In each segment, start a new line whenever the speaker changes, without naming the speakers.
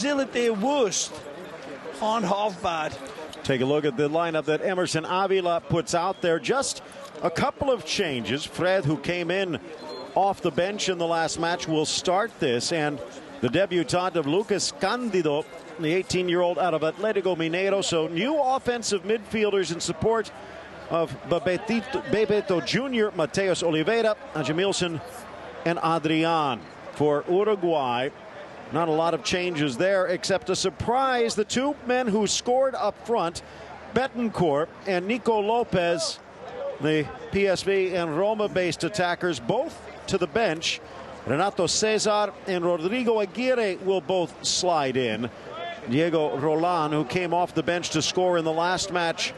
Brazil at their worst aren't half bad.
Take a look at the lineup that Emerson Avila puts out there. Just a couple of changes. Fred, who came in off the bench in the last match, will start this, and the debutant of Lucas Candido, the 18-year-old out of Atletico Mineiro. So new offensive midfielders in support of Bebeto Jr., Mateus Oliveira, Jamilson, and Adrian. For Uruguay, not a lot of changes there, except a surprise. The two men who scored up front, Betancourt and Nico Lopez, the PSV and Roma-based attackers, both to the bench. Renato Cesar and Rodrigo Aguirre will both slide in. Diego Roland, who came off the bench to score in the last match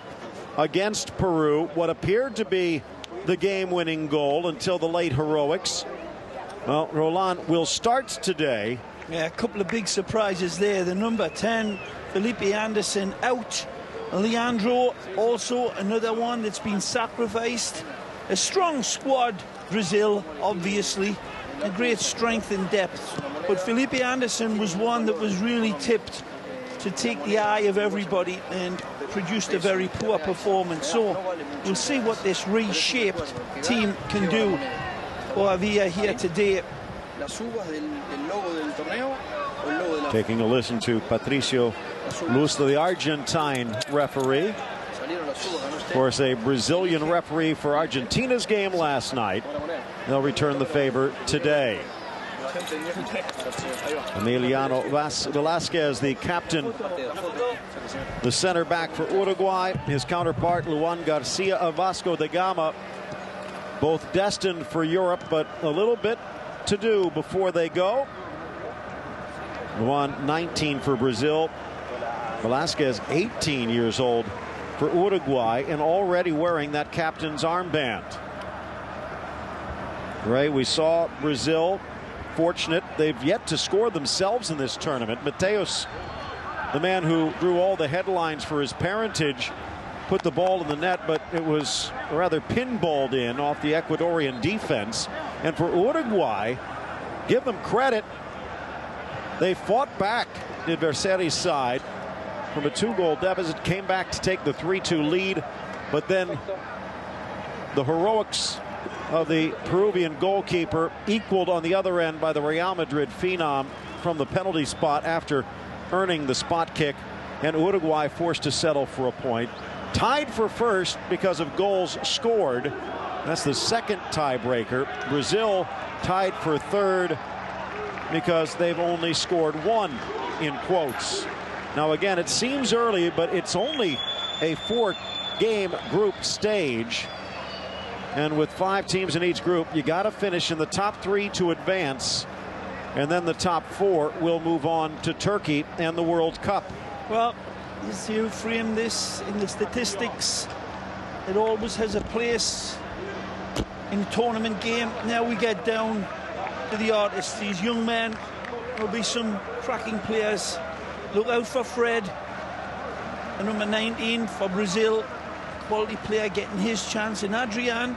against Peru, what appeared to be the game-winning goal until the late heroics. Well, Roland will start today.
Yeah, a couple of big surprises there. The number 10, Felipe Anderson, out. Leandro, also another one that's been sacrificed. A strong squad, Brazil, obviously. A great strength and depth. But Felipe Anderson was one that was really tipped to take the eye of everybody and produced a very poor performance. So we'll see what this reshaped team can do. Boavia here today.
Taking a listen to Patricio Lusta, the Argentine referee. Of course, a Brazilian referee for Argentina's game last night. They'll return the favor today. Emiliano Velasquez, the captain, the center back for Uruguay. His counterpart, Luan Garcia of Vasco da Gama. Both destined for Europe, but a little bit to do before they go. Luan, 19 for Brazil. Velasquez, 18 years old for Uruguay, and already wearing that captain's armband. Right, we saw Brazil fortunate. They've yet to score themselves in this tournament. Mateus, the man who drew all the headlines for his parentage, put the ball in the net, but it was rather pinballed in off the Ecuadorian defense. And for Uruguay, give them credit, they fought back the adversary's side from a 2-goal deficit, came back to take the 3-2 lead, but then the heroics of the Peruvian goalkeeper equaled on the other end by the Real Madrid phenom from the penalty spot after earning the spot kick, and Uruguay forced to settle for a point. Tied for first because of goals scored. That's the second tiebreaker. Brazil tied for third because they've only scored one, in quotes. Now again, it seems early, but it's only a 4-game group stage. And with 5 teams in each group, you got to finish in the top 3 to advance. And then the top 4 will move on to Turkey and the World Cup.
Well, as you frame this in the statistics, it always has a place in a tournament game. Now we get down to the artists. These young men, there'll be some cracking players. Look out for Fred, the number 19 for Brazil. Quality player getting his chance, and Adrian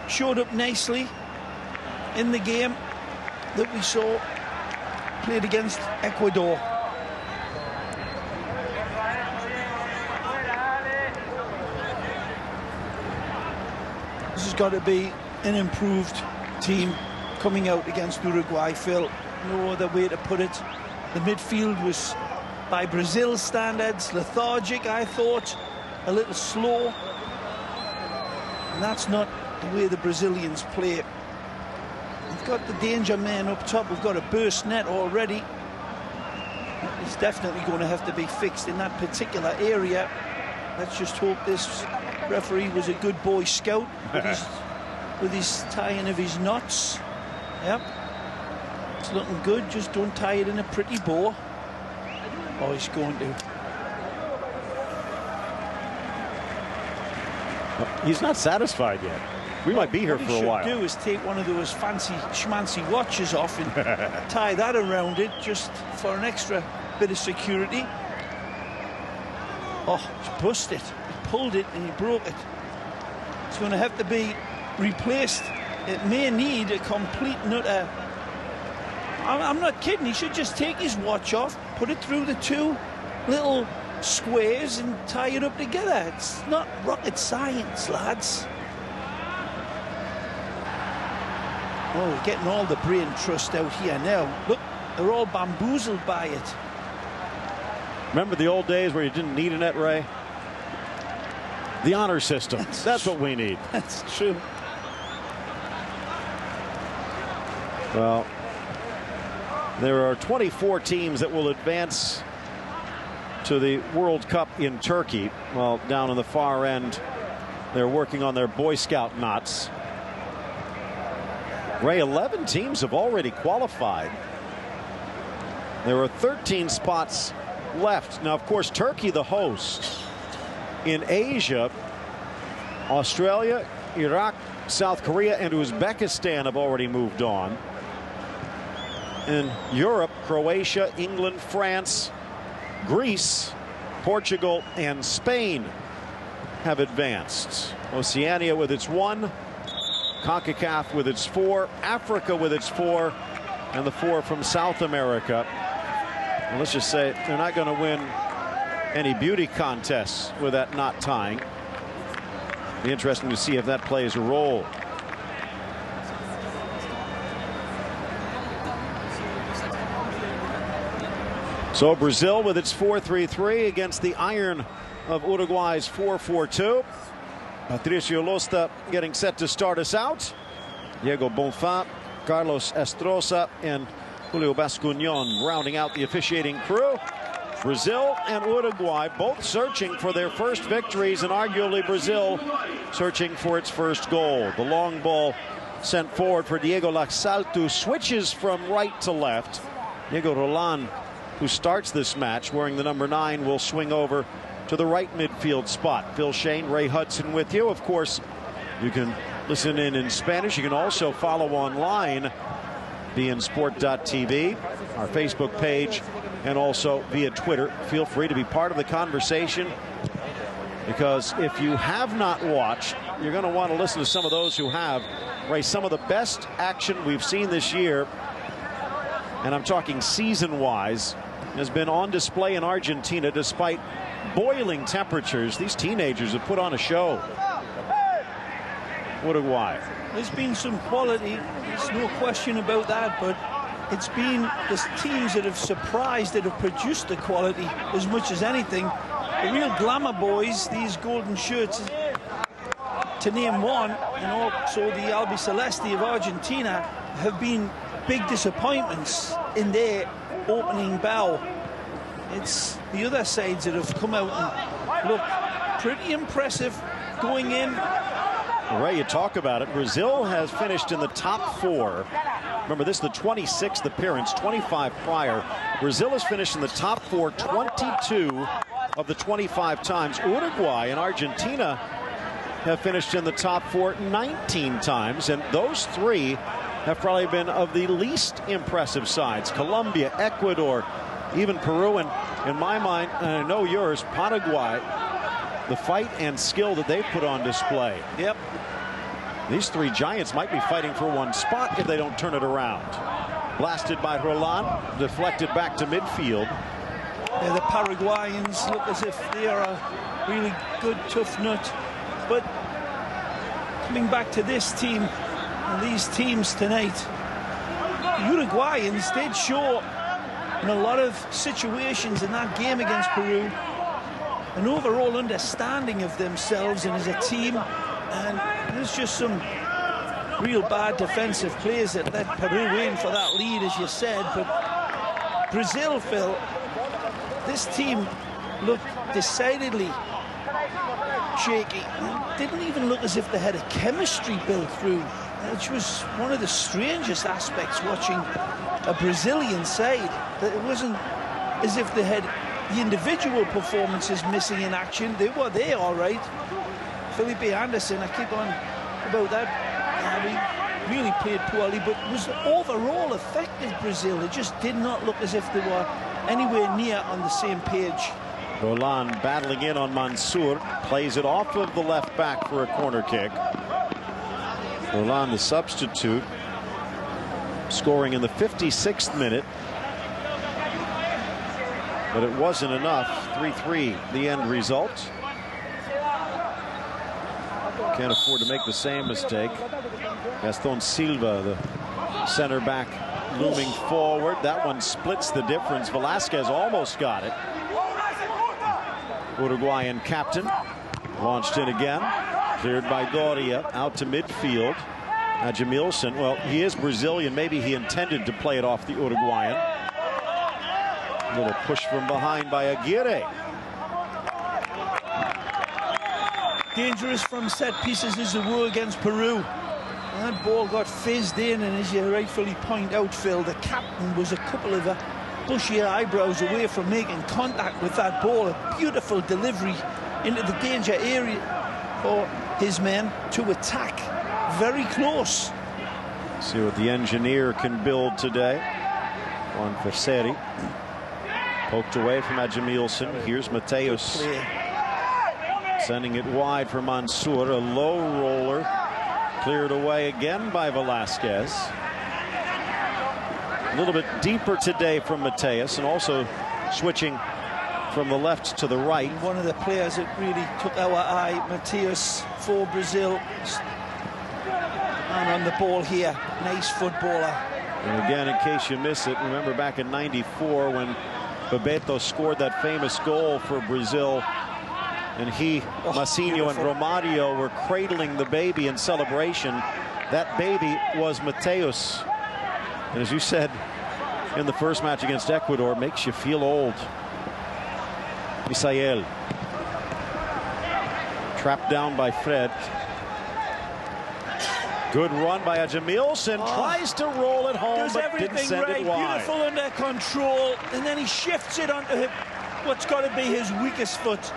showed up nicely in the game that we saw played against Ecuador. This has got to be an improved team coming out against Uruguay, Phil. No other way to put it. The midfield was, by Brazil's standards, lethargic, I thought. A little slow, and that's not the way the Brazilians play. We've got the danger man up top. We've got a burst net already. It's definitely going to have to be fixed in that particular area. Let's just hope this referee was a good Boy Scout with his tying of his knots. Yep, it's looking good. Just don't tie it in a pretty bow. Oh, he's going to.
He's not satisfied yet. We might be here for a while.
What he should do is take one of those fancy schmancy watches off and tie that around it just for an extra bit of security. Oh, he's busted. He pulled it and he broke it. It's going to have to be replaced. It may need a complete nutter. I'm not kidding. He should just take his watch off, put it through the two little squares and tie it up together. It's not rocket science, lads. Oh, we're getting all the brain trust out here now. Look, they're all bamboozled by it.
Remember the old days where you didn't need a net, Ray? The honor system. That's what we need.
That's true.
Well, there are 24 teams that will advance to the World Cup in Turkey. Well, down on the far end, they're working on their Boy Scout knots. Ray, 11 teams have already qualified. There are 13 spots left. Now, of course, Turkey, the host. In Asia, Australia, Iraq, South Korea, and Uzbekistan have already moved on. In Europe, Croatia, England, France, Greece, Portugal, and Spain have advanced. Oceania with its 1, CONCACAF with its 4, Africa with its 4, and the 4 from South America. Well, let's just say they're not going to win any beauty contests with that knot tying. Be interesting to see if that plays a role. So Brazil with its 4-3-3 against the iron of Uruguay's 4-4-2. Patricio Losta getting set to start us out. Diego Bonfim, Carlos Estrosa, and Julio Bascuñón rounding out the officiating crew. Brazil and Uruguay both searching for their first victories, and arguably Brazil searching for its first goal. The long ball sent forward for Diego Laxaltu, switches from right to left. Diego Roland, who starts this match wearing the number 9, will swing over to the right midfield spot. Phil Shane, Ray Hudson with you. Of course, you can listen in Spanish. You can also follow online, beInSport.tv, our Facebook page, and also via Twitter. Feel free to be part of the conversation, because if you have not watched, you're going to want to listen to some of those who have. Ray, some of the best action we've seen this year, and I'm talking season-wise, has been on display in Argentina. Despite boiling temperatures, these teenagers have put on a show. Uruguay.
There's been some quality, there's no question about that, but it's been the teams that have surprised, that have produced the quality as much as anything. The real glamour boys, these golden shirts, to name one, and also the Albiceleste of Argentina, have been big disappointments in their opening bow. It's the other sides that have come out and look pretty impressive going in.
Ray, you talk about it. Brazil has finished in the top 4. Remember, this is the 26th appearance, 25 prior. Brazil has finished in the top 4 22 of the 25 times. Uruguay and Argentina have finished in the top 4 19 times, and those 3 have probably been of the least impressive sides. Colombia, Ecuador, even Peru, and in my mind, and I know yours, Paraguay, the fight and skill that they've put on display.
Yep.
These 3 giants might be fighting for one spot if they don't turn it around. Blasted by Roland, deflected back to midfield.
Yeah, the Paraguayans look as if they are a really good, tough nut. But coming back to this team and these teams tonight, the Uruguayans did show in a lot of situations in that game against Peru an overall understanding of themselves and as a team, and there's just some real bad defensive plays that let Peru in for that lead, as you said. But Brazil, Phil, this team looked decidedly shaky. It didn't even look as if they had a chemistry built through, which was one of the strangest aspects watching a Brazilian side, that it wasn't as if they had the individual performances missing in action. They were there all right. Felipe Anderson, I keep on about that, he really played poorly, but was overall effective. Brazil, it just did not look as if they were anywhere near on the same page.
Roland battling in on Mansour, plays it off of the left back for a corner kick. Roland, the substitute, scoring in the 56th minute. but it wasn't enough. 3-3 the end result. Can't afford to make the same mistake. Gaston Silva, the center back, looming forward. That one splits the difference. Velasquez almost got it. Uruguayan captain launched in again. Cleared by Doria. Out to midfield. Jamilson, well, he is Brazilian. Maybe he intended to play it off the Uruguayan. A little push from behind by Aguirre.
Dangerous from set pieces as they were against Peru. And that ball got fizzed in, and as you rightfully point out, Phil, the captain was a couple of bushy eyebrows away from making contact with that ball. A beautiful delivery into the danger area for his men to attack. Very close.
See what the engineer can build today. Juan Ferceri. Poked away from Jamilson. Here's Mateus. Sending it wide for Mansour. A low roller. Cleared away again by Velasquez. A little bit deeper today from Mateus, and also switching from the left to the right.
One of the players that really took our eye, Mateus, for Brazil. And on the ball here, nice footballer.
And again, in case you miss it, remember back in '94 when Bebeto scored that famous goal for Brazil, and Massinho and Romario were cradling the baby in celebration. That baby was Mateus. And as you said in the first match against Ecuador, makes you feel old. Misael. Trapped down by Fred. Good run by Jamilson. Tries to roll it home,
does
but didn't send
right.
it wide.
Beautiful under control, and then he shifts it onto what's got to be his weakest foot.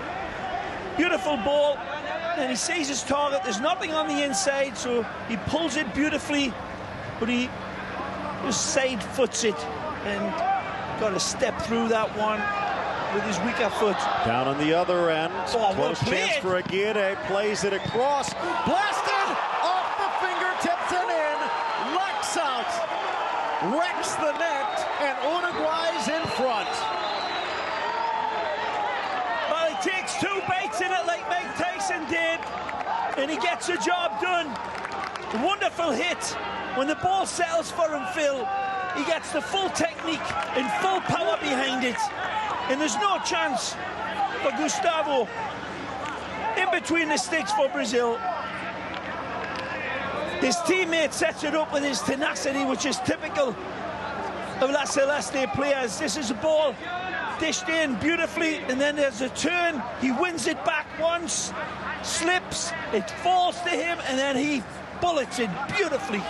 Beautiful ball, and he sees his target. There's nothing on the inside, so he pulls it beautifully, but he just side foots it and got to step through that one with his weaker foot.
Down on the other end.
Oh,
close chance for Aguirre. Plays it across. Blasted off the fingertips and in. Lex out. Wrecks the net, and Uruguay's in front.
Well, he takes two bites in it like Mike Tyson did, and he gets the job done. Wonderful hit. When the ball settles for him, Phil, he gets the full technique and full power behind it. And there's no chance for Gustavo in between the sticks for Brazil. His teammate sets it up with his tenacity, which is typical of La Celeste players. This is a ball dished in beautifully, and then there's a turn. He wins it back once, slips, it falls to him, and then he bullets it beautifully.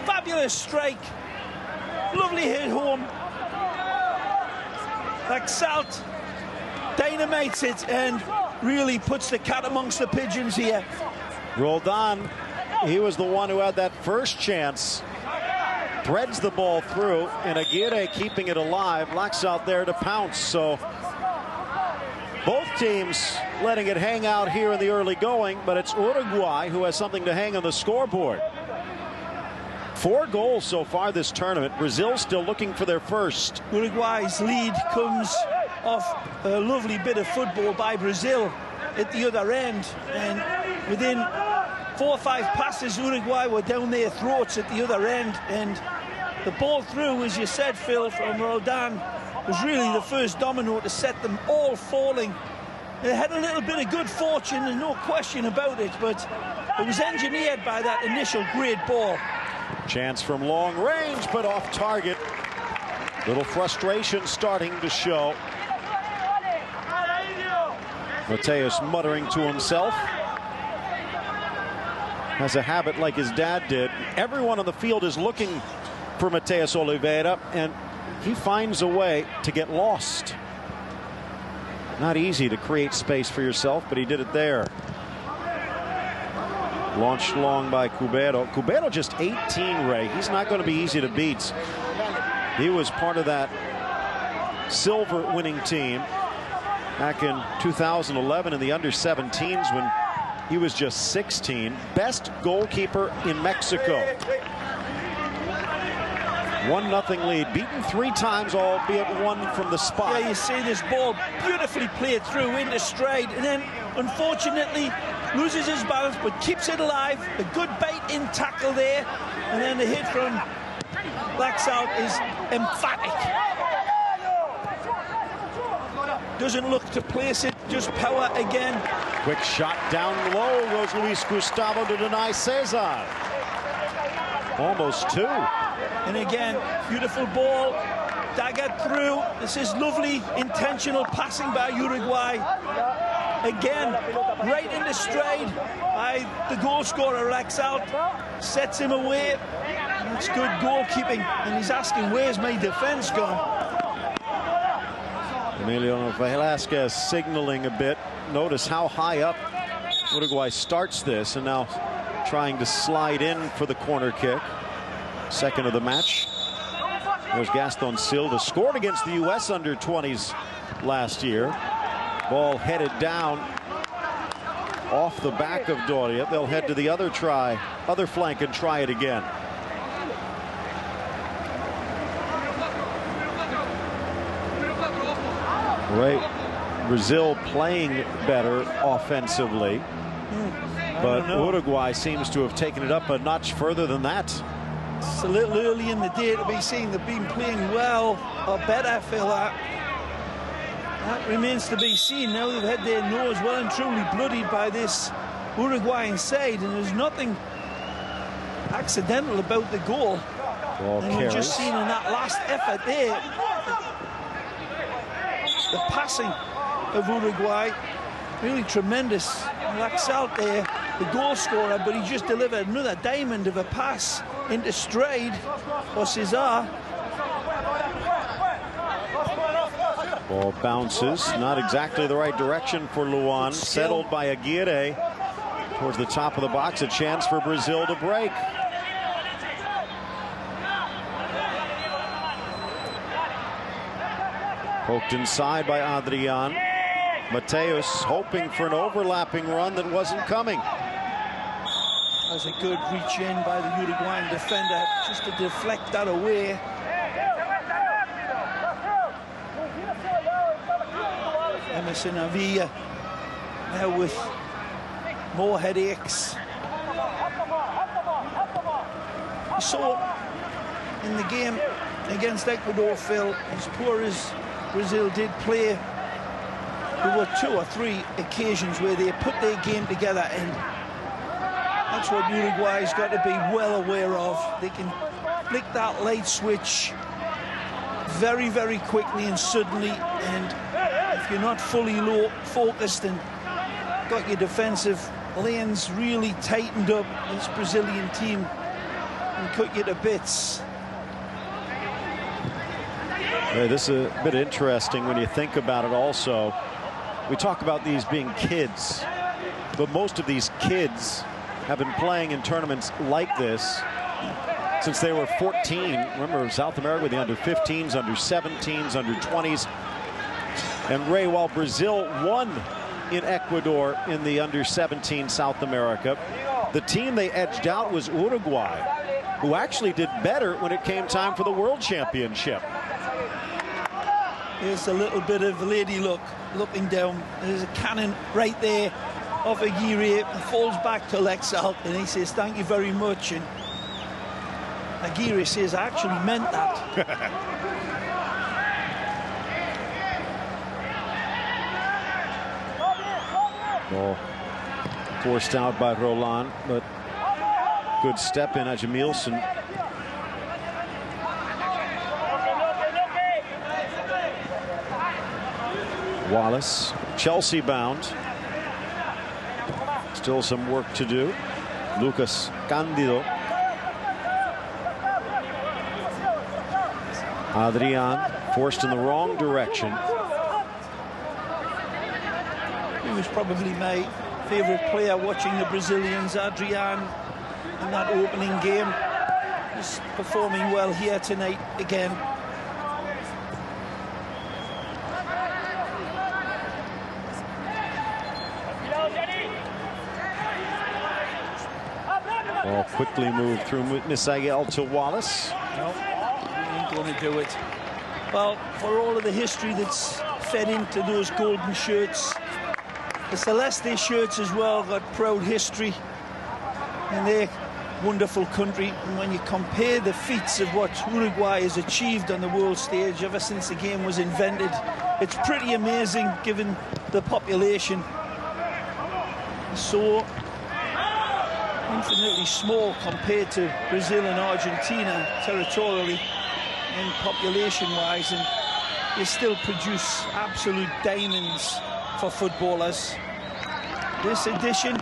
Fabulous strike. Lovely hit home. Like Salt dynamites it and really puts the cat amongst the pigeons here.
Roldan, he was the one who had that first chance. Threads the ball through, and Aguirre keeping it alive. Lax out there to pounce. So both teams letting it hang out here in the early going, but it's Uruguay who has something to hang on the scoreboard. 4 goals so far this tournament. Brazil still looking for their first.
Uruguay's lead comes off a lovely bit of football by Brazil at the other end, and within 4 or 5 passes, Uruguay were down their throats at the other end, and the ball through, as you said, Phil, from Roldan was really the first domino to set them all falling. They had a little bit of good fortune, there's no question about it, but it was engineered by that initial great ball.
Chance from long range, but off target. Little frustration starting to show. Mateus muttering to himself. Has a habit like his dad did. Everyone on the field is looking for Mateus Oliveira, and he finds a way to get lost. Not easy to create space for yourself, but he did it there. Launched long by Cubero. Cubero just 18, Ray. He's not going to be easy to beat. He was part of that silver winning team back in 2011 in the under-17s when he was just 16. Best goalkeeper in Mexico. 1-0 lead, beaten 3 times, albeit 1 from the spot.
Yeah, you see this ball beautifully played through into stride, and then unfortunately loses his balance but keeps it alive. A good bait-in tackle there, and then the hit from Laxalt is emphatic. Doesn't look to place it, just power again.
Quick shot down low, goes Luis Gustavo to deny Cesar. Almost 2.
And again, beautiful ball, daggered through. This is lovely, intentional passing by Uruguay. Again, right into stride by the goal scorer, Laxalt. Sets him away. That's good goalkeeping. And he's asking, where's my defense gone?
Emiliano Velasquez signaling a bit. Notice how high up Uruguay starts this, and now trying to slide in for the corner kick. Second of the match. There's Gaston Silva, scored against the U.S. under-20s last year. Ball headed down off the back of Doria. They'll head to the other flank and try it again. Right, Brazil playing better offensively, but Uruguay seems to have taken it up a notch further than that.
It's a little early in the day to be saying they've been playing well or better, Phil. That remains to be seen. Now they've had their nose well and truly bloodied by this Uruguayan side, and there's nothing accidental about the goal. And we've just seen in that last effort there, the passing of Uruguay, really tremendous. Laxalt there, the goal scorer, but he just delivered another diamond of a pass into stride for Cesar.
Ball bounces, not exactly the right direction for Luan. Settled by Aguirre towards the top of the box. A chance for Brazil to break. Poked inside by Adrian. Mateus hoping for an overlapping run that wasn't coming.
That was a good reach in by the Uruguayan defender just to deflect that away. Emerson Avila now with more headaches. You saw in the game against Ecuador, Phil, as poor as Brazil did play, there were 2 or 3 occasions where they put their game together, and that's what Uruguay's got to be well aware of. They can flick that light switch very, very quickly and suddenly, and if you're not fully focused and got your defensive lanes really tightened up, this Brazilian team can cut you to bits.
Hey, this is a bit interesting when you think about it also. We talk about these being kids, but most of these kids have been playing in tournaments like this since they were 14. Remember, South America with the under-15s, under-17s, under-20s. And Ray, while Brazil won in Ecuador in the under-17 South America, the team they edged out was Uruguay, who actually did better when it came time for the World Championship.
Here's a little bit of lady luck looking down. There's a cannon right there off Aguirre. Falls back to Laxalt, and he says, thank you very much. And Aguirre says, I actually meant that.
Ball forced out by Roland, but good step in Ajamilson. Wallace, Chelsea bound. Still some work to do. Lucas Candido. Adrian forced in the wrong direction.
He was probably my favorite player watching the Brazilians, Adrian, in that opening game. He's performing well here tonight again.
Ball quickly moved through Misael to Wallace.
going to do it? Well, for all of the history that's fed into those golden shirts, the Celeste shirts as well got proud history in their wonderful country. And when you compare the feats of what Uruguay has achieved on the world stage ever since the game was invented, it's pretty amazing given the population. So infinitely small compared to Brazil and Argentina territorially and population-wise, and they still produce absolute diamonds for footballers. This edition,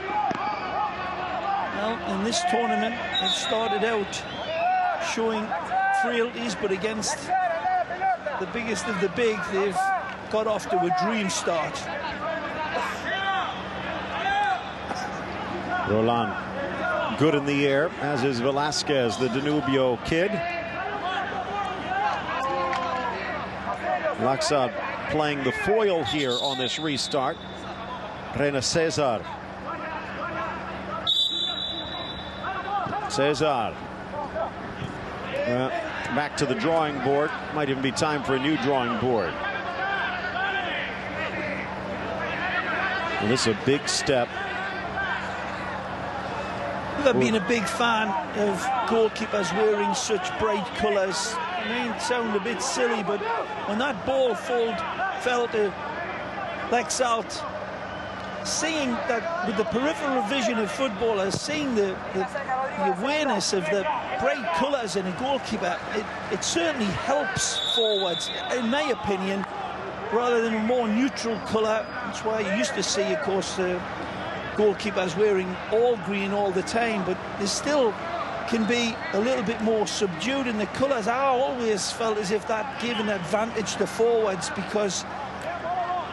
well, in this tournament, it started out showing frailties, but against the biggest of the big, they've got off to a dream start.
Roland, good in the air, as is Velasquez, the Danubio kid. Laxad playing the foil here on this restart. Reina Cesar. Cesar. Back to the drawing board. Might even be time for a new drawing board. And this is a big step.
I've been a big fan of goalkeepers wearing such bright colours. I mean, it sounds a bit silly, but when that ball fell to Lexalt, seeing that with the peripheral vision of footballers, seeing the awareness of the bright colours in a goalkeeper, it certainly helps forwards, in my opinion, rather than a more neutral colour. That's why you used to see, of course, goalkeepers wearing all green all the time, but they still can be a little bit more subdued in the colours. I always felt as if that gave an advantage to forwards, because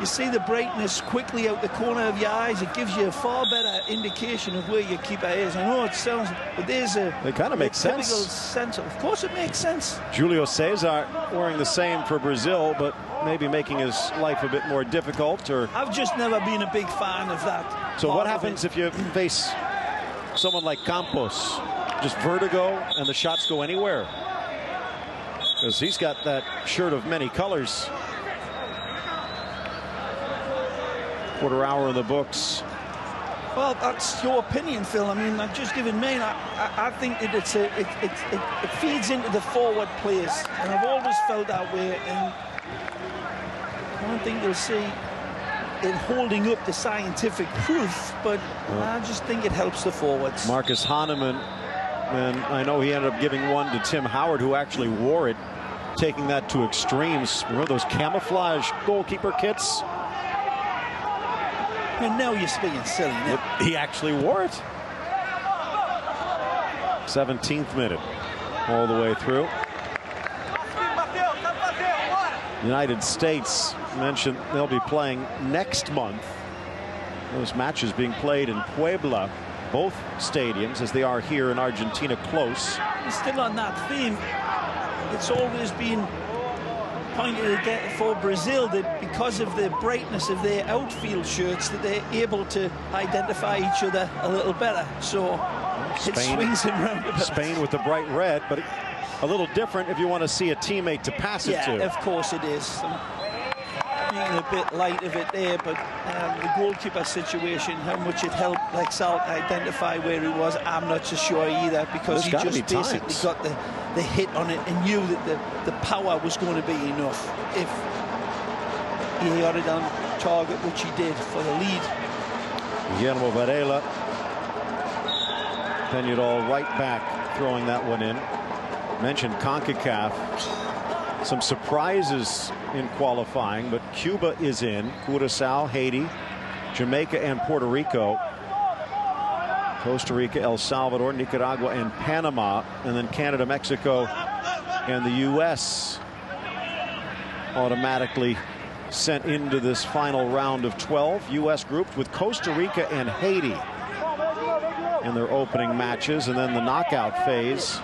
you see the brightness quickly out the corner of your eyes. It gives you a far better indication of where your keeper is. I know it sounds, but there's a...
It kind of makes sense.
Of course it makes sense.
Julio Cesar wearing the same for Brazil, but maybe making his life a bit more difficult. Or
I've just never been a big fan of that.
So what happens if you face someone like Campos? Just vertigo and the shots go anywhere? Because he's got that shirt of many colors. Quarter hour in the books.
Well, that's your opinion, Phil. I mean, I've just given mine. I think that it feeds into the forward players, and I've always felt that way. And I don't think you'll see it holding up the scientific proof, but I just think it helps the forwards.
Marcus Hahnemann, and I know he ended up giving one to Tim Howard, who actually wore it, taking that to extremes. Remember those camouflage goalkeeper kits?
And now you're speaking silly now.
He actually wore it. 17th minute, all the way through. United States mentioned they'll be playing next month. Those matches being played in Puebla, both stadiums, as they are here in Argentina, close.
Still on that theme, it's always been pointed again for Brazil that because of the brightness of their outfield shirts, that they're able to identify each other a little better. So it swings him round about.
Spain with the bright red, but a little different if you want to see a teammate to pass it to.
Yeah, of course it is. Being a bit light of it there, but the goalkeeper situation, how much it helped Lexalt identify where he was, I'm not so sure either, because he just basically got the hit on it and knew that the power was going to be enough if he got it on target, which he did for the lead.
Guillermo Varela, Peñarol right back, throwing that one in. Mentioned CONCACAF. Some surprises in qualifying, but Cuba is in. Curaçao, Haiti, Jamaica, and Puerto Rico. Costa Rica, El Salvador, Nicaragua, and Panama. And then Canada, Mexico, and the U.S. automatically sent into this final round of 12. U.S. grouped with Costa Rica and Haiti in their opening matches. And then the knockout phase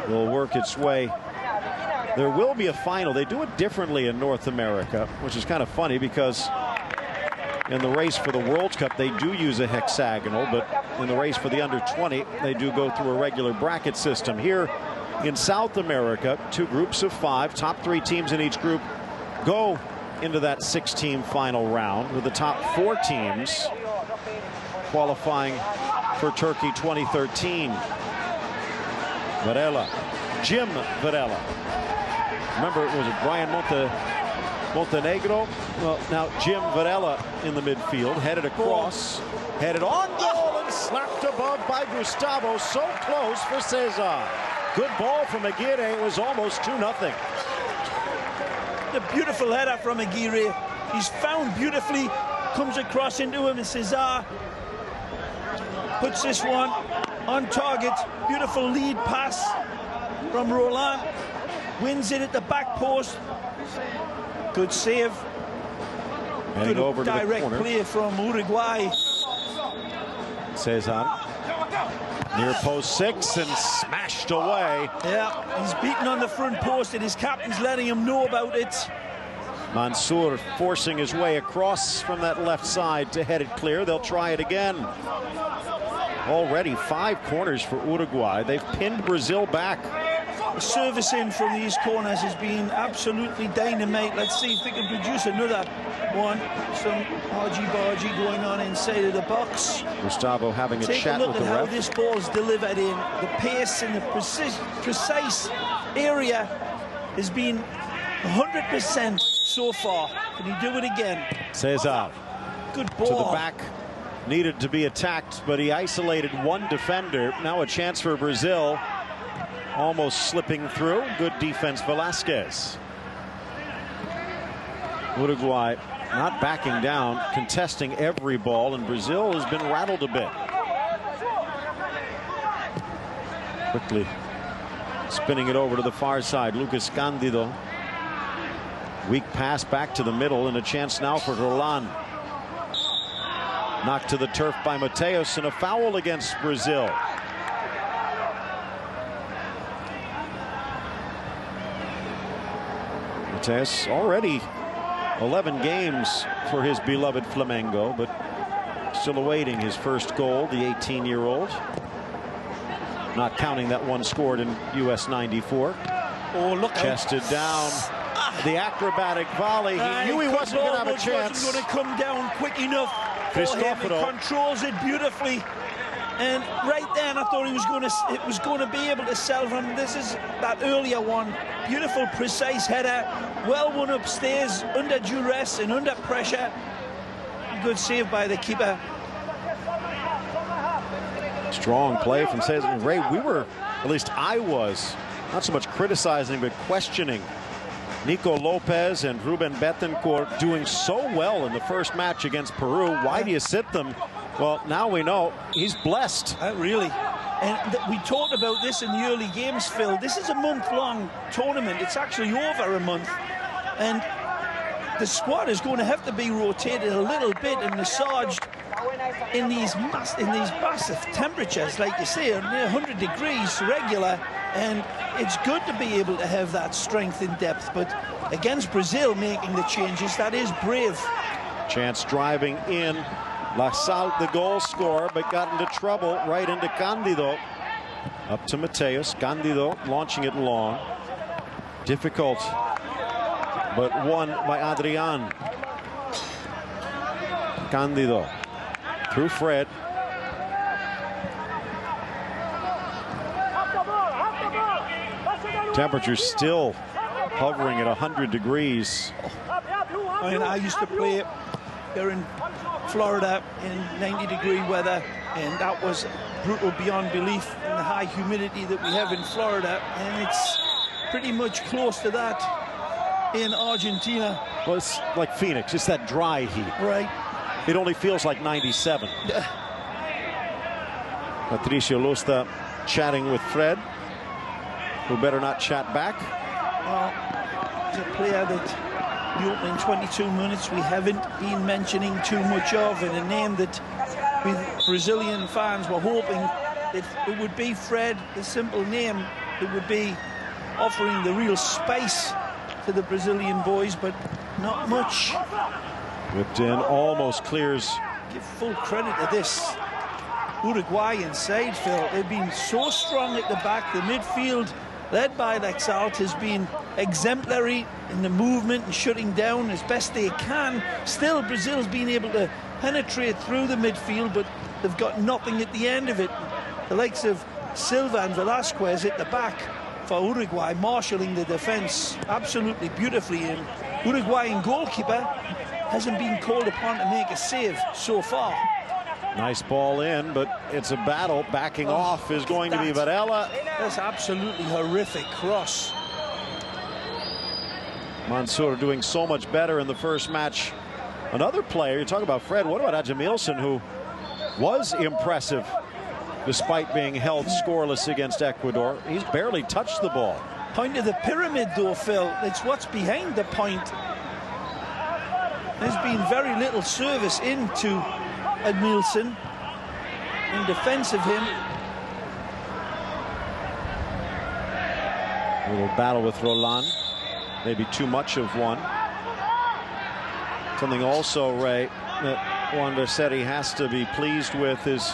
will work its way. There will be a final. They do it differently in North America, which is kind of funny because in the race for the World Cup, they do use a hexagonal, but in the race for the under-20, they do go through a regular bracket system. Here, In South America, 2 groups of 5. Top 3 teams in each group go into that 6-team final round, with the top 4 teams qualifying for Turkey 2013. Varela, Jim Varela. Remember, was it Brian Montenegro? Well, now Jim Varela in the midfield, headed across, headed on goal, and slapped above by Gustavo. So close for Cesar. Good ball from Aguirre. It was almost 2-0.
The beautiful header from Aguirre. He's found beautifully, comes across into him, and Cesar puts this one on target. Beautiful lead pass from Roland. Wins it at the back post. Good save.
Heading
Good
over
direct
to the corner.
play from Uruguay.
Cesar near post 6 and smashed away.
Yeah, he's beaten on the front post, and his captain's letting him know about it.
Mansour forcing his way across from that left side to head it clear. They'll try it again. Already 5 corners for Uruguay. They've pinned Brazil back.
The service in from these corners has been absolutely dynamite. Let's see if they can produce another one. Some argy-bargy going on inside of the box.
Gustavo having a chat with the ref.
Take a look at how this ball's delivered in. The pace and the precise area has been 100% so far. Can he do it again?
Cesar.
Good ball.
To the back. Needed to be attacked, but he isolated one defender. Now a chance for Brazil. Almost slipping through. Good defense, Velasquez. Uruguay not backing down, contesting every ball, and Brazil has been rattled a bit. Quickly spinning it over to the far side. Lucas Cândido. Weak pass back to the middle, and a chance now for Roland. Knocked to the turf by Mateus, and a foul against Brazil. Mateus already 11 games for his beloved Flamengo, but still awaiting his first goal, the 18-year-old. Not counting that one scored in US 94.
Oh, look.
Chested down. The acrobatic volley. He knew he wasn't going to have a chance.
Wasn't going to come down quick enough for him. He controls it beautifully. And right then, I thought it was going to be able to sell him. This is that earlier one. Beautiful, precise header. Well won upstairs, under duress and under pressure. Good save by the keeper.
Strong play from Cesar. Ray, we were, at least I was, not so much criticizing, but questioning Nico Lopez and Ruben Betancourt doing so well in the first match against Peru. Why do you sit them? Well, now we know he's blessed.
Really. And we talked about this in the early games, Phil. This is a month-long tournament. It's actually over a month. And the squad is going to have to be rotated a little bit and massaged in these massive temperatures, like you say, 100 degrees regular. And it's good to be able to have that strength in depth. But against Brazil making the changes, that is brave.
Chance driving in. La Salle, the goal scorer, but got into trouble right into Cândido. Up to Mateus. Cândido launching it long. Difficult, but won by Adrian. Cândido through Fred. Temperature still hovering at 100 degrees.
I mean, I used to play there in Florida in 90-degree weather, and that was brutal beyond belief in the high humidity that we have in Florida, and it's pretty much close to that in Argentina.
Well, it's like Phoenix. It's that dry heat.
Right.
It only feels like 97. Patricio Lusta chatting with Fred, who better not chat back.
Well, it's a player that the opening 22 minutes we haven't been mentioning too much of, and a name that Brazilian fans were hoping that it would be Fred, the simple name that would be offering the real spice to the Brazilian boys, but not much.
Whipped in, almost clears.
Give full credit to this Uruguayan side, Phil. They've been so strong at the back. The midfield led by Lexalt, has been exemplary in the movement and shutting down as best they can. Still, Brazil's been able to penetrate through the midfield, but they've got nothing at the end of it. The likes of Silva and Velasquez at the back for Uruguay, marshalling the defence absolutely beautifully. And Uruguayan goalkeeper hasn't been called upon to make a save so far.
Nice ball in, but it's a battle. Backing off is going to be Varela.
That's absolutely horrific cross.
Mansour doing so much better in the first match. Another player, you talk about Fred, what about Adjamilson, who was impressive despite being held scoreless against Ecuador? He's barely touched the ball.
Point of the pyramid, though, Phil. It's what's behind the point. There's been very little service into Adjamilson in defense of him.
A little battle with Roland. Maybe too much of one. Something also, Ray, that Juan Becerri has to be pleased with is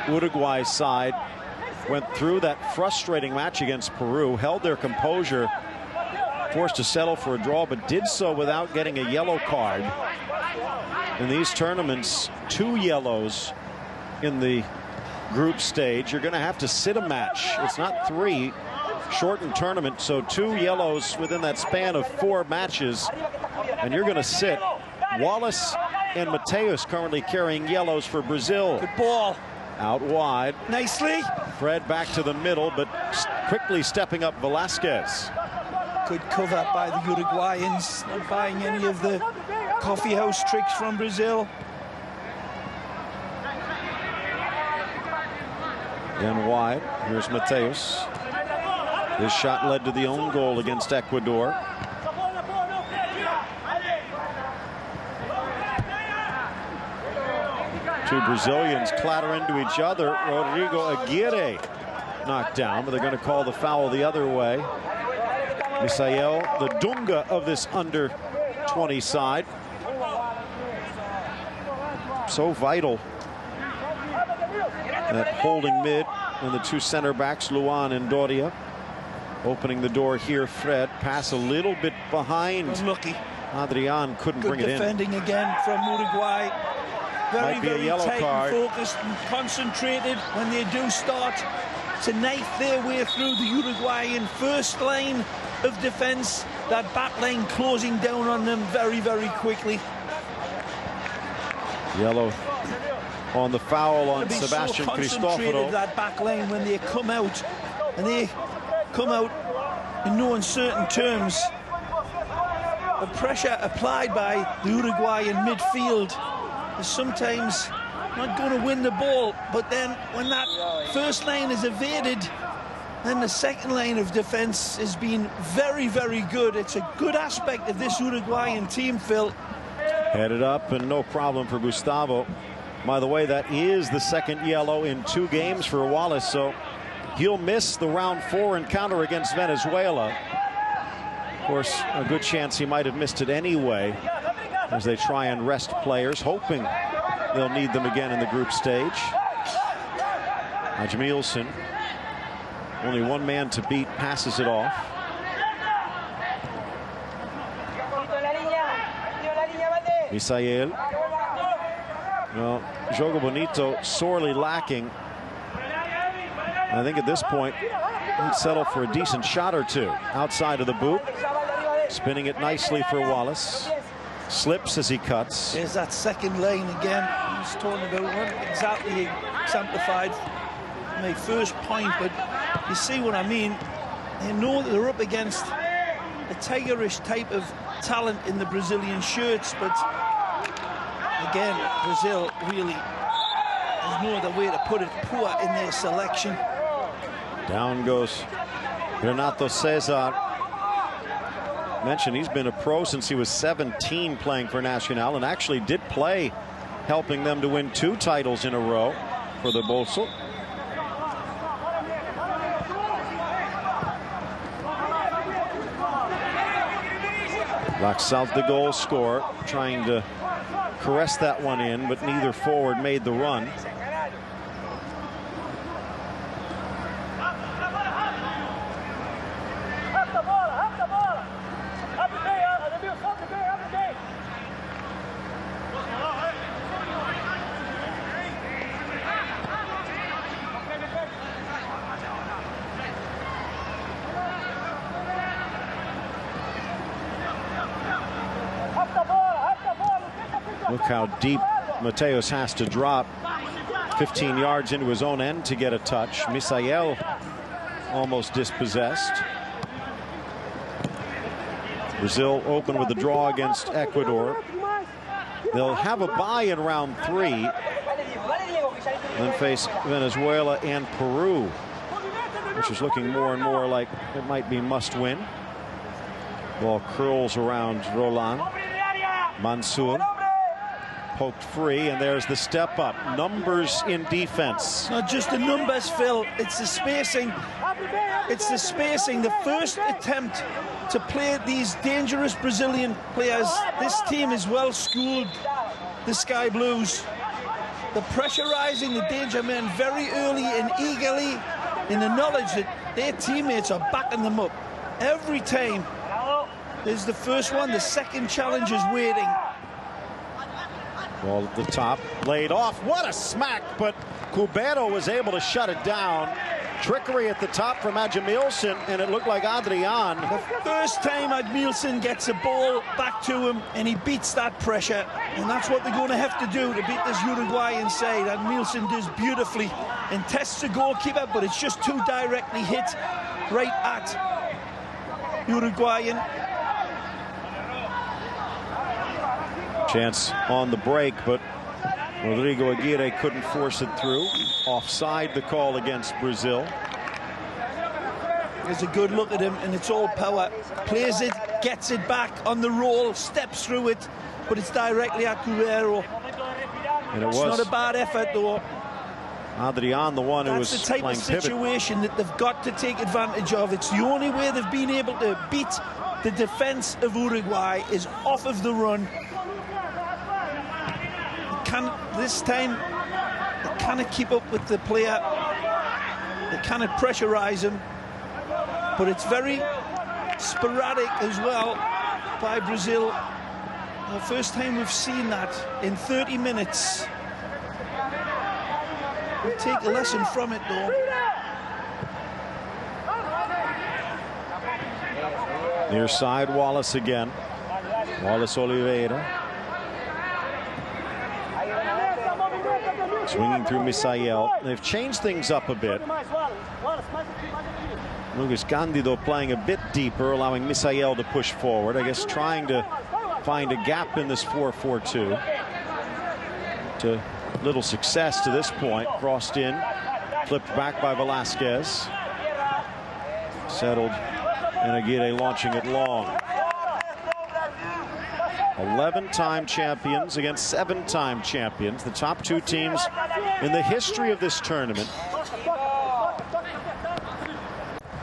Uruguay's side went through that frustrating match against Peru, held their composure, forced to settle for a draw, but did so without getting a yellow card. In these tournaments, 2 yellows in the group stage. You're going to have to sit a match. It's not 3. Shortened tournament, so 2 yellows within that span of 4 matches, and you're going to sit. Wallace and Mateus currently carrying yellows for Brazil.
Good ball.
Out wide.
Nicely.
Fred back to the middle, but quickly stepping up Velasquez.
Good cover by the Uruguayans, not buying any of the coffee house tricks from Brazil.
Then wide. Here's Mateus. This shot led to the own goal against Ecuador. Two Brazilians clatter into each other. Rodrigo Aguirre knocked down, but they're going to call the foul the other way. Misael, the Dunga of this under-20 side. So vital. That holding mid and the 2 center backs, Luan and Doria. Opening the door here, Fred. Pass a little bit behind.
Unlucky.
Adrian couldn't bring it in.
Good defending again from Uruguay. Very, very tight and focused and concentrated when they do start to knife their way through the Uruguayan first line of defense. That back line closing down on them very, very quickly.
Yellow on the foul on Sebastian
so
Cristoforo.
That back line when they come out, and they come out in no uncertain terms. The pressure applied by the Uruguayan midfield is sometimes not going to win the ball, but then when that first line is evaded, then the second line of defense has been very, very good. It's a good aspect of this Uruguayan team, Phil.
Headed up and no problem for Gustavo. By the way, that is the second yellow in 2 games for Wallace, so he'll miss the round 4 encounter against Venezuela. Of course, a good chance he might have missed it anyway, as they try and rest players, hoping they'll need them again in the group stage. Adjamilson, only one man to beat, passes it off. Misael. Well, Jogo Bonito sorely lacking. I think at this point, he'd settle for a decent shot or 2 outside of the boot. Spinning it nicely for Wallace. Slips as he cuts.
There's that second lane again. He's talking about one exactly exemplified my first point, but you see what I mean. They know that they're up against a tigerish type of talent in the Brazilian shirts, but again, Brazil really, there's no other way to put it, poor in their selection.
Down goes Renato Cesar. Mentioned he's been a pro since he was 17 playing for Nacional, and actually did play helping them to win 2 titles in a row for the Bolso. Laxalt, the goal scorer, trying to caress that one in, but neither forward made the run. Look how deep Mateos has to drop. 15 yards into his own end to get a touch. Misael almost dispossessed. Brazil open with the draw against Ecuador. They'll have a bye in round 3. Then face Venezuela and Peru, which is looking more and more like it might be must win. Ball curls around Roland. Mansour poked free, and there's the step up. Numbers in defense.
Not just the numbers, Phil. It's the spacing. It's the spacing. The first attempt to play these dangerous Brazilian players. This team is well schooled, the Sky Blues. The pressurizing the danger men very early and eagerly, in the knowledge that their teammates are backing them up. Every time there's the first one, the second challenge is waiting.
Ball at the top, laid off. What a smack, but Cubero was able to shut it down. Trickery at the top from Adjamilson, and it looked like Adrian.
The first time Adjamilson gets a ball back to him, and he beats that pressure, and that's what they're going to have to do to beat this Uruguayan side. Adjamilson does beautifully and tests the goalkeeper, but it's just too directly hit right at Uruguayan.
Chance on the break, but Rodrigo Aguirre couldn't force it through. Offside, the call against Brazil.
There's a good look at him, and it's all power. Plays it, gets it back on the roll, steps through it, but it's directly at Cubero.
And it's
not a bad effort, though.
Adrian, the one who was
That's the type
playing
of situation that they've got to take advantage of. It's the only way they've been able to beat the defense of Uruguay is off of the run. This time they cannot keep up with the player. They cannot pressurize him, but it's very sporadic as well by Brazil. The first time we've seen that in 30 minutes. We'll take a lesson from it, though.
Near side, Wallace again. Wallace Oliveira. Swinging through Misael. They've changed things up a bit. Lucas Candido playing a bit deeper, allowing Misael to push forward. I guess trying to find a gap in this 4-4-2. To little success to this point. Crossed in, flipped back by Velasquez. Settled, and Aguirre launching it long. 11-time champions against 7-time champions, the top 2 teams in the history of this tournament.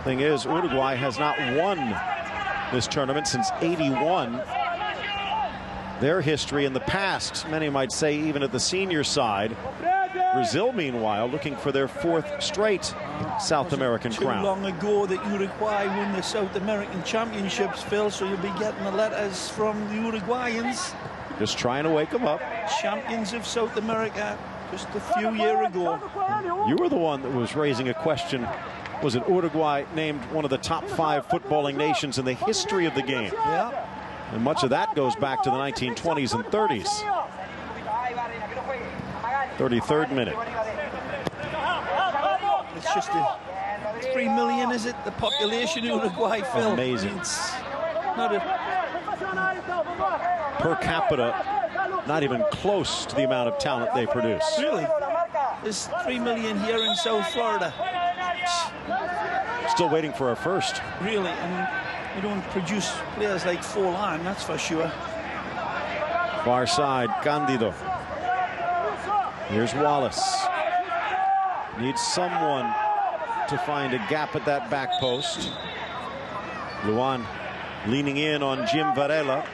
Thing is, Uruguay has not won this tournament since '81. Their history in the past, many might say, even at the senior side. Brazil, meanwhile, looking for their 4th straight South American crown.
Too long ago that Uruguay won the South American Championships, Phil, so you'll be getting the letters from the Uruguayans.
Just trying to wake them up.
Champions of South America just a few years ago.
You were the one that was raising a question. Was it Uruguay named one of the top 5 footballing nations in the history of the game?
Yeah.
And much of that goes back to the 1920s and 30s. 33rd minute.
It's just 3 million, is it? The population of Uruguay, Phil.
Amazing.
It's not a...
Per capita, not even close to the amount of talent they produce.
Really? There's 3 million here in South Florida.
Still waiting for our first.
Really, and we don't produce players like Forlan, that's for sure.
Far side, Candido. Here's Wallace. Needs someone to find a gap at that back post. Luan leaning in on Jim Varela.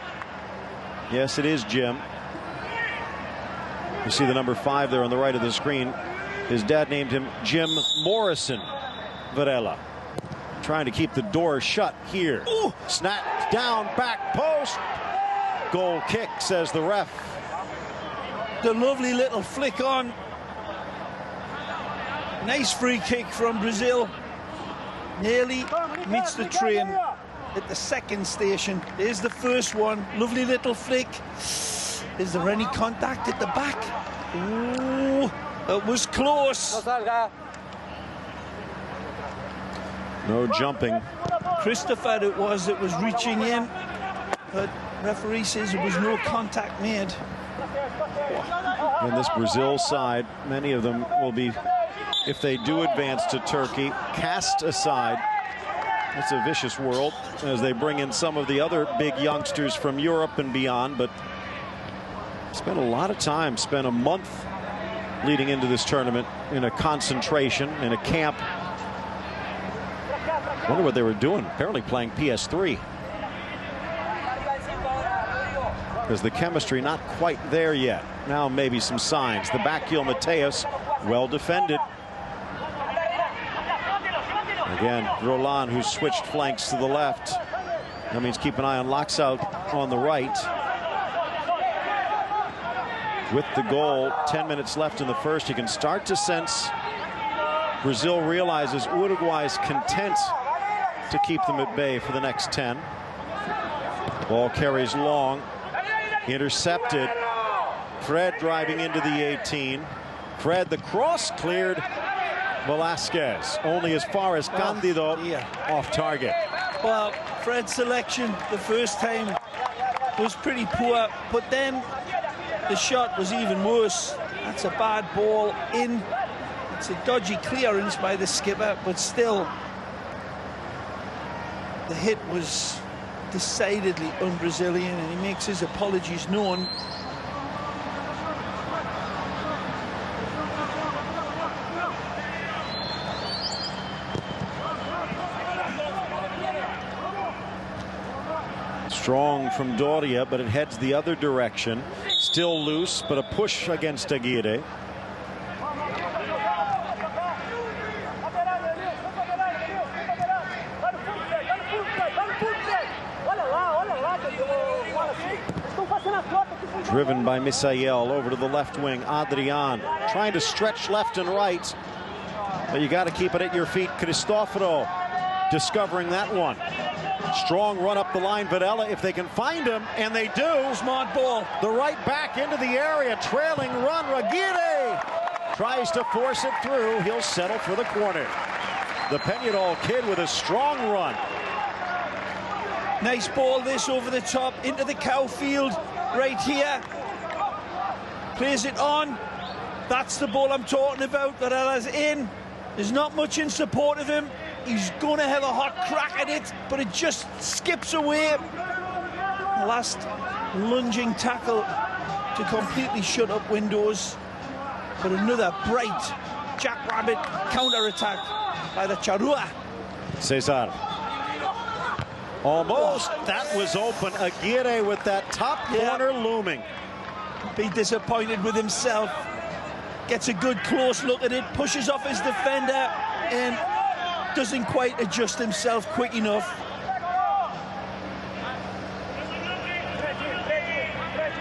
Yes, it is Jim. You see the number 5 there on the right of the screen. His dad named him Jim Morrison Varela. Trying to keep the door shut here. Ooh. Snap down, back post. Goal kick, says the ref.
The lovely little flick on. Nice free kick from Brazil. Nearly meets the train at the second station. There's the first one. Lovely little flick. Is there any contact at the back? Ooh, it was close.
No jumping.
Christopher it was reaching in, but referee says there was no contact made.
In this Brazil side, many of them will be, if they do advance to Turkey, cast aside. It's a vicious world as they bring in some of the other big youngsters from Europe and beyond, but spent a lot of time, spent a month leading into this tournament in a concentration, in a camp. Wonder what they were doing. Apparently playing PS3. Because the chemistry not quite there yet. Now maybe some signs. The back heel Mateus, well defended. Again, Roland, who switched flanks to the left. That means keep an eye on Laxalt on the right. With the goal, 10 minutes left in the first, you can start to sense Brazil realizes Uruguay's content to keep them at bay for the next 10. Ball carries long, intercepted. Fred driving into the 18. Fred, the cross cleared. Velasquez only as far as Candido, off target.
Well, Fred's selection the first time was pretty poor, but then the shot was even worse. That's a bad ball in. It's a dodgy clearance by the skipper, but still the hit was decidedly un-Brazilian, and he makes his apologies known.
Strong from Doria, but it heads the other direction. Still loose, but a push against Aguirre. Driven by Misael over to the left wing. Adrian trying to stretch left and right, but you got to keep it at your feet. Cristoforo discovering that one. Strong run up the line. Videla, if they can find him, and they do.
Smart ball.
The right back into the area. Trailing run. Aguirre tries to force it through. He'll settle for the corner. The Peñarol kid with a strong run.
Nice ball this over the top into the cow field right here. Plays it on. That's the ball I'm talking about. Varela's in. There's not much in support of him. He's going to have a hot crack at it, but it just skips away. The last lunging tackle to completely shut up windows. But another bright jackrabbit counter-attack by the Charrua.
Cesar. Almost. That was open. Aguirre with that top corner looming.
Be disappointed with himself. Gets a good close look at it, pushes off his defender, and doesn't quite adjust himself quick enough.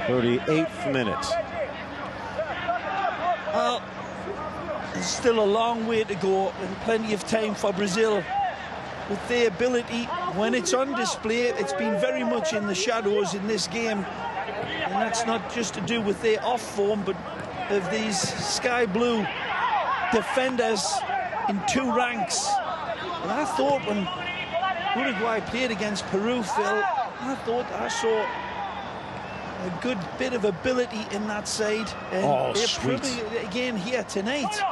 "38th minute.
Well, there's still a long way to go and plenty of time for Brazil. With their ability, when it's on display, it's been very much in the shadows in this game. And that's not just to do with their off form, but of these sky blue defenders in two ranks. And I thought when Uruguay played against Peru, Phil, I thought I saw a good bit of ability in that side. And they're proving it again here tonight.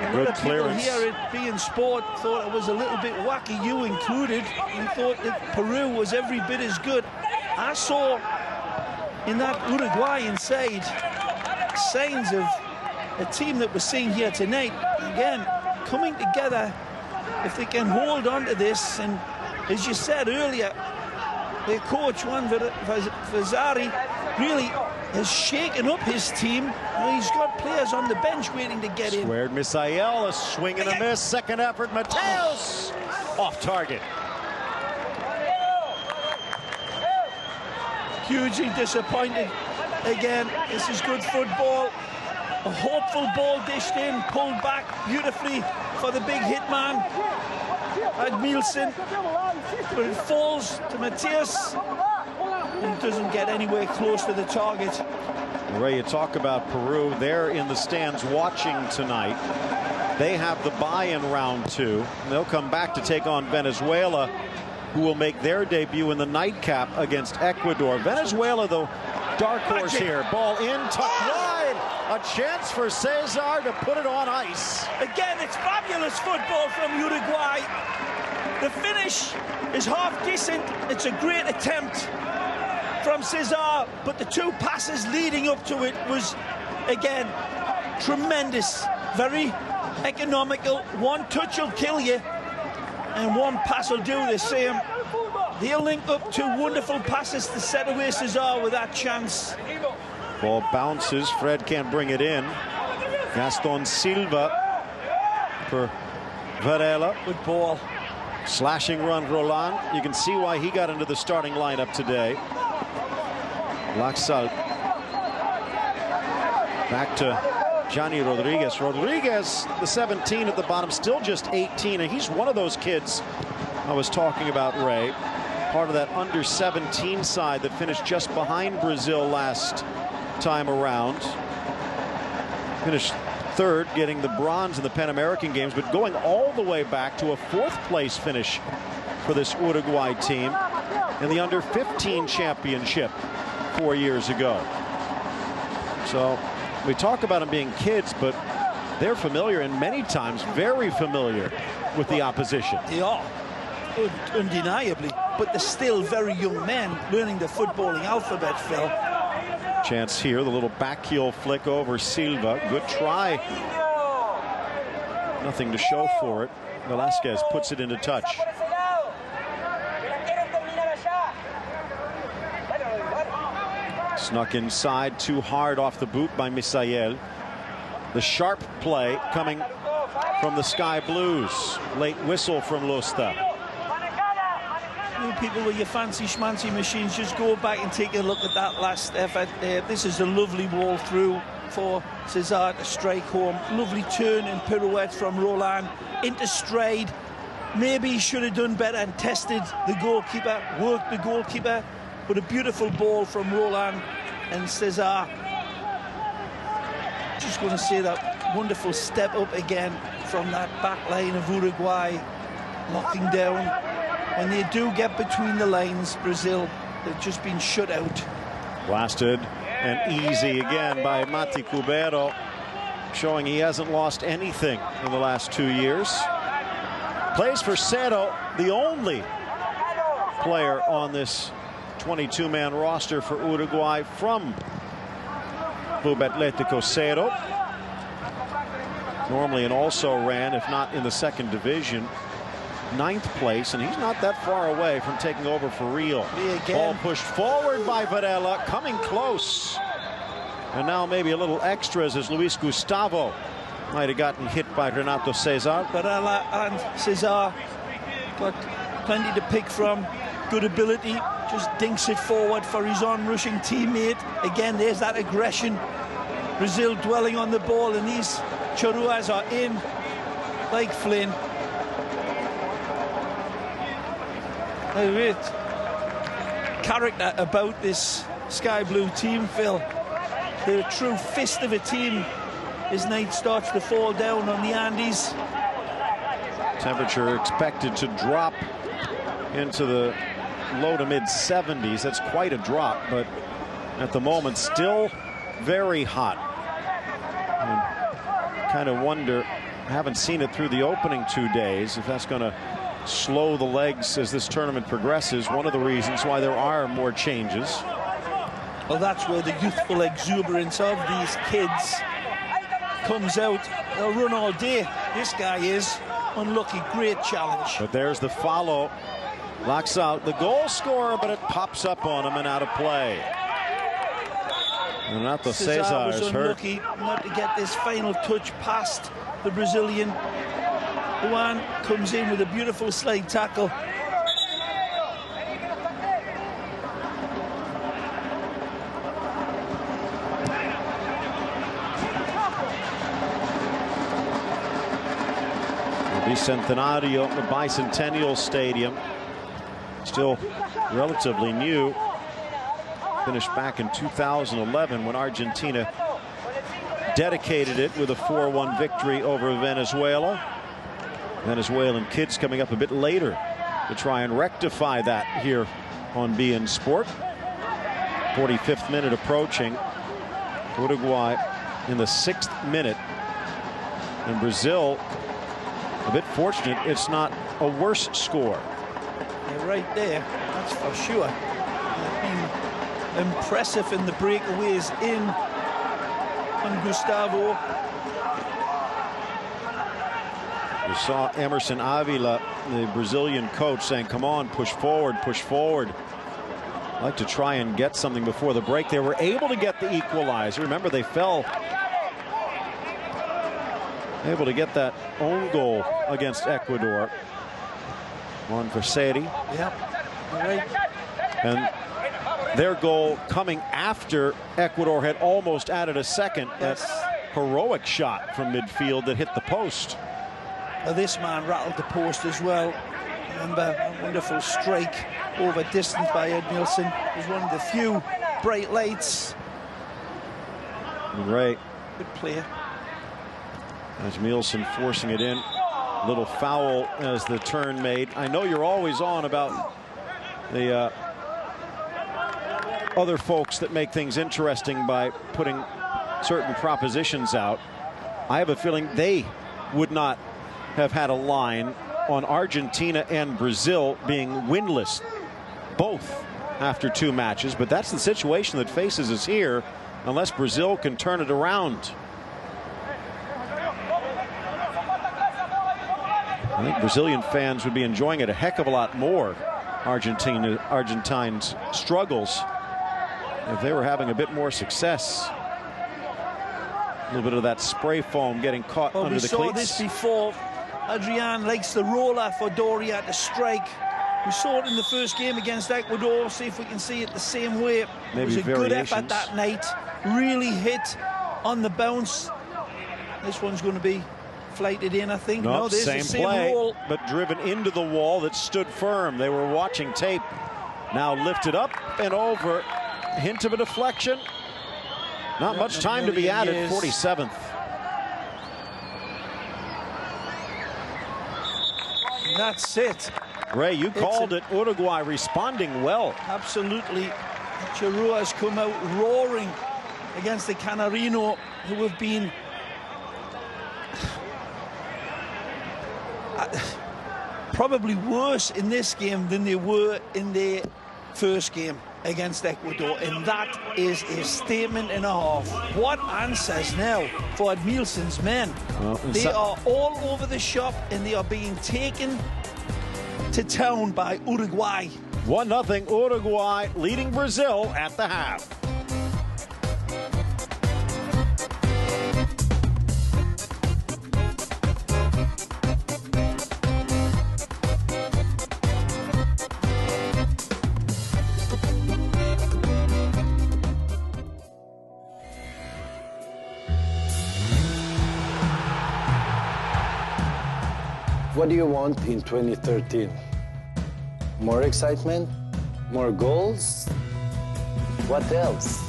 A lot of people here at Bein Sport thought it was a little bit wacky, you included, and thought that Peru was every bit as good. I saw in that Uruguayan side signs of a team that we're seeing here tonight, again, coming together. If they can hold on to this, and as you said earlier, their coach, Juan Vazari, really has shaken up his team. He's got players on the bench waiting to get in.
Squared Misael, a swing and a miss. Second effort, Mateus off target.
Hugely disappointed. Again, this is good football. A hopeful ball dished in, pulled back beautifully for the big hitman, Admilson. But it falls to Mateus. and doesn't get anywhere close to the target.
Ray, you talk about Peru. They're in the stands watching tonight. They have the bye in round 2. They'll come back to take on Venezuela, who will make their debut in the nightcap against Ecuador. Venezuela, the dark horse here. Ball in, tucked wide. A chance for Cesar to put it on ice.
Again, it's fabulous football from Uruguay. The finish is half decent. It's a great attempt from Cesar, but the 2 passes leading up to it was, again, tremendous. Very economical. 1 touch will kill you, and 1 pass will do the same. They'll link up 2 wonderful passes to set away Cesar with that chance.
Ball bounces. Fred can't bring it in. Gaston Silva for Varela.
Good ball.
Slashing run, Roland. You can see why he got into the starting lineup today. Laxalt. Back to Johnny Rodriguez. Rodriguez, the 17 at the bottom, still just 18, and he's one of those kids I was talking about, Ray. Part of that under 17 side that finished just behind Brazil last time around. Finished 3rd, getting the bronze in the Pan American Games, but going all the way back to a 4th place finish for this Uruguay team in the under 15 championship 4 years ago. So we talk about them being kids, but they're familiar, and many times very familiar with the opposition.
They are, undeniably, but they're still very young men learning the footballing alphabet, Phil.
Chance here, the little back heel flick over Silva. Good try. Nothing to show for it. Velasquez puts it into touch. Snuck inside, too hard off the boot by Misael. The sharp play coming from the Sky Blues. Late whistle from Lusta.
You people with your fancy schmancy machines, just go back and take a look at that last effort. This is a lovely wall through for Cesar to strike home. Lovely turn and pirouette from Roland into stride. Maybe he should have done better and tested the goalkeeper, worked the goalkeeper, but a beautiful ball from Roland and Cesar. Just going to say that wonderful step up again from that back line of Uruguay, locking down. When they do get between the lines, Brazil, they've just been shut out.
Blasted and easy again by Mati Cubero, showing he hasn't lost anything in the last 2 years. Plays for Cerro, the only player on this 22-man roster for Uruguay from Club Atlético Cerro. Normally an also-ran, if not in the 2nd division. 9th place, and he's not that far away from taking over for real. Ball pushed forward by Varela, coming close. And now maybe a little extras as Luis Gustavo might have gotten hit by Renato Cesar.
Varela and Cesar got plenty to pick from. Good ability, just dinks it forward for his on-rushing teammate. Again, there's that aggression. Brazil dwelling on the ball, and these Choruas are in like Flynn. A great character about this Sky Blue team, Phil. They're a true fist of a team as night starts to fall down on the Andes.
Temperature expected to drop into the low to mid 70s. That's quite a drop, but at the moment still very hot. And kind of wonder, haven't seen it through the opening 2 days, if that's going to slow the legs as this tournament progresses. One of the reasons why there are more changes.
Well, that's where the youthful exuberance of these kids comes out. They'll run all day. This guy is unlucky. Great challenge.
But there's the follow. Locks out the goal scorer, but it pops up on him and out of play. Renato Cesar
was unlucky not to get this final touch past the Brazilian. Juan comes in with a beautiful slide tackle.
The Bicentennial Stadium, still relatively new. finished back in 2011 when Argentina dedicated it with a 4-1 victory over Venezuela. Venezuelan kids coming up a bit later to try and rectify that here on beIN Sport. 45th minute approaching. Uruguay in the 6th minute. And Brazil, a bit fortunate, it's not a worse score.
They're right there, that's for sure. They've been impressive in the breakaways in on Gustavo.
You saw Emerson Avila, the Brazilian coach, saying, come on, push forward, push forward. Like to try and get something before the break. They were able to get the equalizer. Remember, they fell. Able to get that own goal against Ecuador. On Verseri.
Yep, right.
And their goal coming after Ecuador had almost added a second.
Yes.
That heroic shot from midfield that hit the post.
This man rattled the post as well. Remember, a wonderful strike over distance by Ed Nielsen. It was one of the few bright lights.
Right.
Good player.
As Nielsen forcing it in. Little foul as the turn made. I know you're always on about the other folks that make things interesting by putting certain propositions out. I have a feeling they would not have had a line on Argentina and Brazil being winless, both after 2 matches. But that's the situation that faces us here, unless Brazil can turn it around. I think Brazilian fans would be enjoying it a heck of a lot more, Argentines' struggles, if they were having a bit more success. A little bit of that spray foam getting caught under the cleats.
We saw this before. Adrian likes the roller for Doria to strike. We saw it in the first game against Ecuador. See if we can see it the same way.
Maybe
it was a
variations.
Good effort that night. Really hit on the bounce. This one's going to be flighted in, I think.
No,
there's
same
the same
play,
roll.
but driven into the wall that stood firm. They were watching tape. Now lifted up and over. Hint of a deflection. Not much time to be added. 47th.
That's it.
Ray, you called it. Uruguay responding well.
Absolutely. Chirrua has come out roaring against the Canarino, who have been probably worse in this game than they were in their first game against Ecuador, and that is a statement and a half. What answers now for Nielsen's men? Well, they are all over the shop, and they are being taken to town by Uruguay.
1-0 Uruguay leading Brazil at the half.
What do you want in 2013? More excitement? More goals? What else?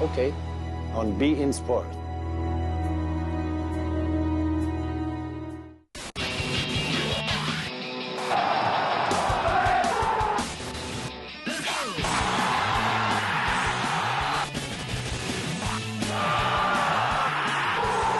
Okay, on beIN Sport.